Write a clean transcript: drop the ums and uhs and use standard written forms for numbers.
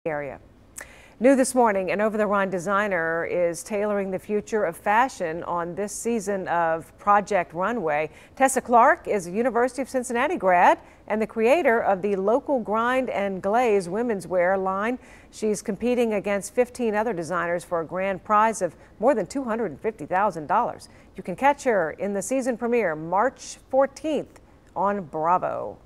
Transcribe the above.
area. New this morning, an Over-the-Rhine designer is tailoring the future of fashion on this season of Project Runway. Tessa Clark is a University of Cincinnati grad and the creator of the local grind and glaze women's wear line. She's competing against 15 other designers for a grand prize of more than $250,000. You can catch her in the season premiere March 14th on Bravo.